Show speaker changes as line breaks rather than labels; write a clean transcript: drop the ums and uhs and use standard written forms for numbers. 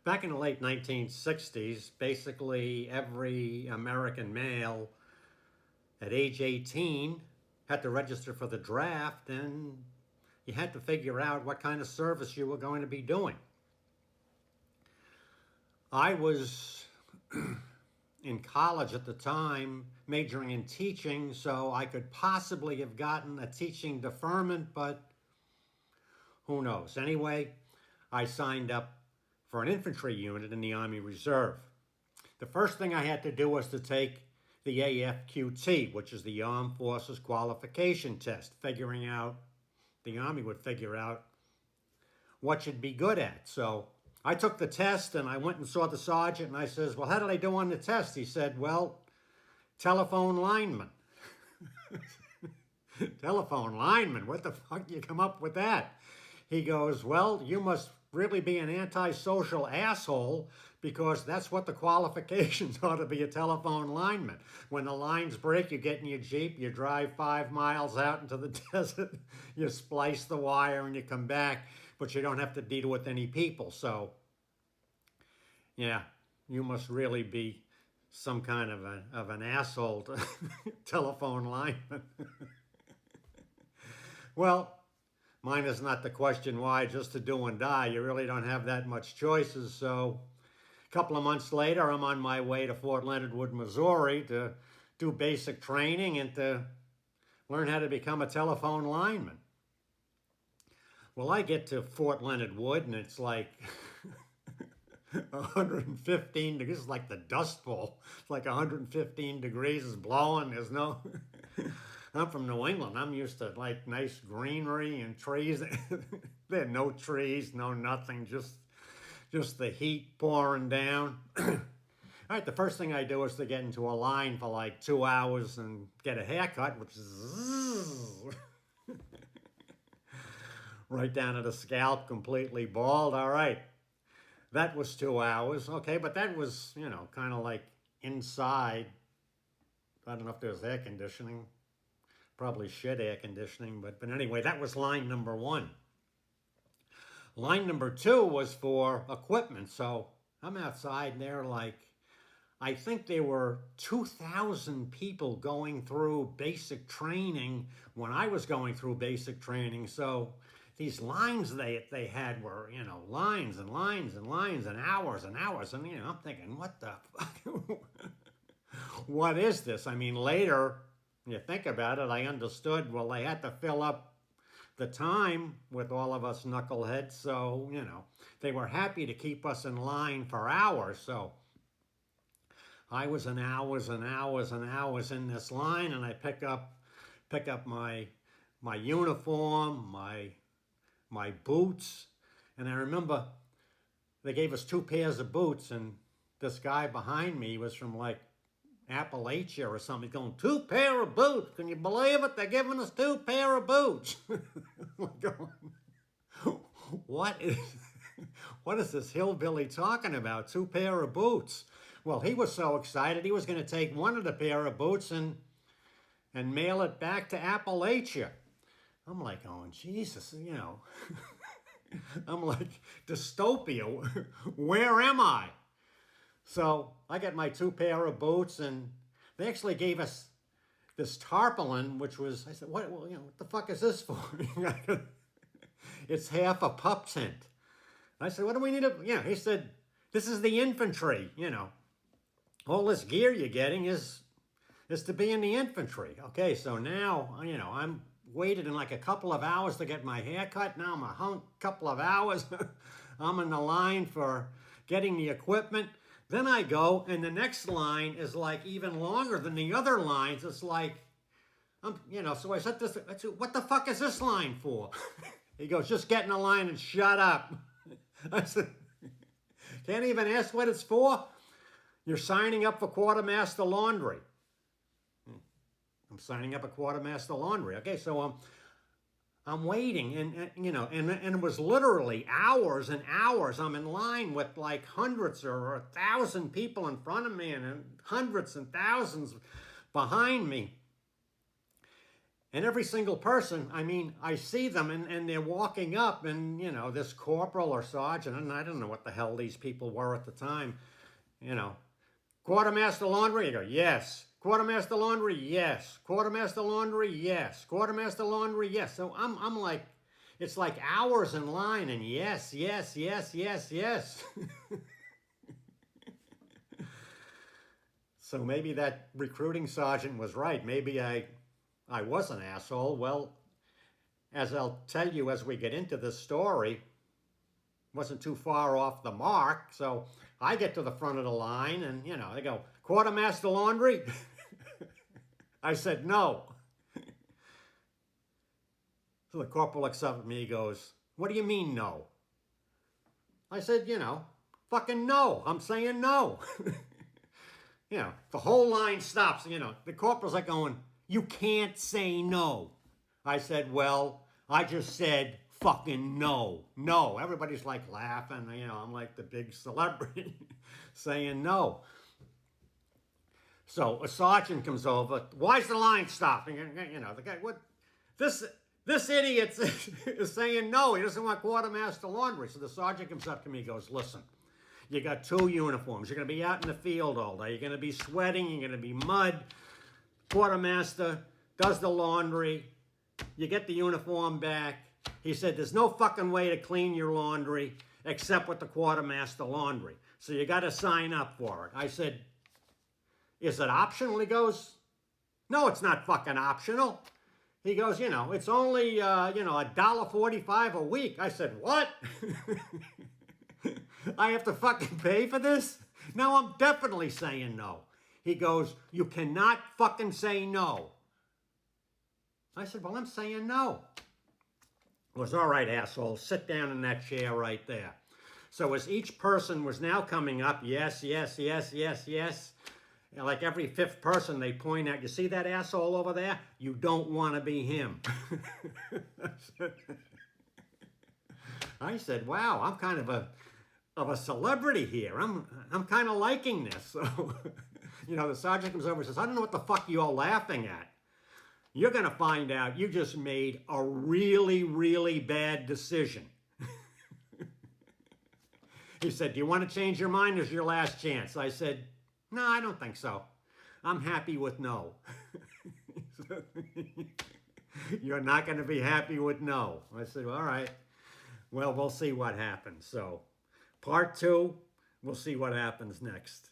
Back in the late 1960s, basically every American male at age 18 had to register for the draft, and you had to figure out what kind of service you were going to be doing. I was in college at the time, majoring in teaching, so I could possibly have gotten a teaching deferment, but who knows? Anyway, I signed up for an infantry unit in the Army Reserve. The first thing I had to do was to take the AFQT, which is the Armed Forces Qualification Test, the Army would figure out what you'd be good at. So I took the test and I went and saw the sergeant and I says, well, how did I do on the test? He said, well, telephone lineman. Telephone lineman, what the fuck did you come up with that? He goes, well, you must really be an antisocial asshole because that's what the qualifications are to be a telephone lineman. When the lines break, you get in your Jeep, you drive 5 miles out into the desert, you splice the wire and you come back, but you don't have to deal with any people. So, yeah, you must really be some kind of an asshole to telephone lineman. Well, mine is not the question why, just to do and die. You really don't have that much choices. So a couple of months later, I'm on my way to Fort Leonard Wood, Missouri to do basic training and to learn how to become a telephone lineman. Well, I get to Fort Leonard Wood and it's like 115 degrees. It's like the Dust Bowl. It's like 115 degrees is blowing. There's no... I'm from New England. I'm used to like nice greenery and trees. There are no trees, no nothing, just the heat pouring down. All right, the first thing I do is to get into a line for like 2 hours and get a haircut, which is right down to the scalp, completely bald. All right, that was 2 hours. Okay, but that was, kind of like inside. I don't know if there's air conditioning. Probably shit air conditioning, but anyway, that was line number 1. Line number 2 was for equipment. So I'm outside and there I think there were 2,000 people going through basic training when I was going through basic training. So these lines they had were, lines and lines and lines and hours and hours. And, I'm thinking, what the fuck? What is this? I mean, later, you think about it, I understood, well, they had to fill up the time with all of us knuckleheads, so, they were happy to keep us in line for hours, so I was in hours and hours and hours in this line, and I pick up my uniform, my boots, and I remember they gave us 2 pairs of boots, and this guy behind me was from like Appalachia or something. He's going, 2 pair of boots. Can you believe it? They're giving us 2 pair of boots. I'm going, what is this hillbilly talking about? 2 pair of boots. Well, he was so excited he was going to take one of the pair of boots and mail it back to Appalachia. I'm like, oh, Jesus, I'm like, dystopia. Where am I? So I got my 2 pair of boots, and they actually gave us this tarpaulin, which was, I said, what the fuck is this for? It's half a pup tent. I said, what do we need to, he said, this is the infantry, all this gear you're getting is to be in the infantry. Okay, so now, I'm waited in like a couple of hours to get my hair cut. Now I'm a couple of hours. I'm in the line for getting the equipment. Then I go, and the next line is like even longer than the other lines. It's like, so I said what the fuck is this line for? He goes, just get in the line and shut up. I said, can't even ask what it's for? You're signing up for quartermaster laundry. I'm signing up at quartermaster laundry. Okay, so I'm waiting, and it was literally hours and hours. I'm in line with like hundreds or 1,000 people in front of me and hundreds and thousands behind me. And every single person, I mean, I see them and they're walking up and, you know, this corporal or sergeant, and I don't know what the hell these people were at the time, you know, quartermaster laundry, you go, yes. Quartermaster laundry, yes. Quartermaster laundry, yes. Quartermaster laundry, yes. So I'm like, it's like hours in line and yes, yes, yes, yes, yes. So maybe that recruiting sergeant was right. Maybe I was an asshole. Well, as I'll tell you as we get into this story, wasn't too far off the mark. So I get to the front of the line and, you know, they go, quartermaster laundry? I said, no. So the corporal looks up at me, he goes, what do you mean no? I said, you know, fucking no. I'm saying no. You know, the whole line stops. You know, the corporal's like going, you can't say no. I said, well, I just said fucking no. No. Everybody's like laughing. You know, I'm like the big celebrity saying no. So a sergeant comes over. Why's the line stopping? You know, the guy, what? This idiot is saying no. He doesn't want quartermaster laundry. So the sergeant comes up to me and goes, listen, you got 2 uniforms. You're going to be out in the field all day. You're going to be sweating. You're going to be mud. Quartermaster does the laundry. You get the uniform back. He said, there's no fucking way to clean your laundry except with the quartermaster laundry. So you got to sign up for it. I said, is it optional? He goes, no, it's not fucking optional. He goes, you know, it's only, you know, $1.45 a week. I said, what? I have to fucking pay for this? No, I'm definitely saying no. He goes, you cannot fucking say no. I said, well, I'm saying no. He goes, all right, asshole, sit down in that chair right there. So as each person was now coming up, yes, yes, yes, yes, yes, and like every 5th person, they point out, you see that asshole over there? You don't want to be him. I said, wow, I'm kind of a celebrity here. I'm kind of liking this. So, you know, the sergeant comes over and says, I don't know what the fuck you're laughing at. You're going to find out you just made a really, really bad decision. He said, do you want to change your mind? This is your last chance. I said, no, I don't think so. I'm happy with no. You're not going to be happy with no. I said, all right. Well, we'll see what happens. So part 2, we'll see what happens next.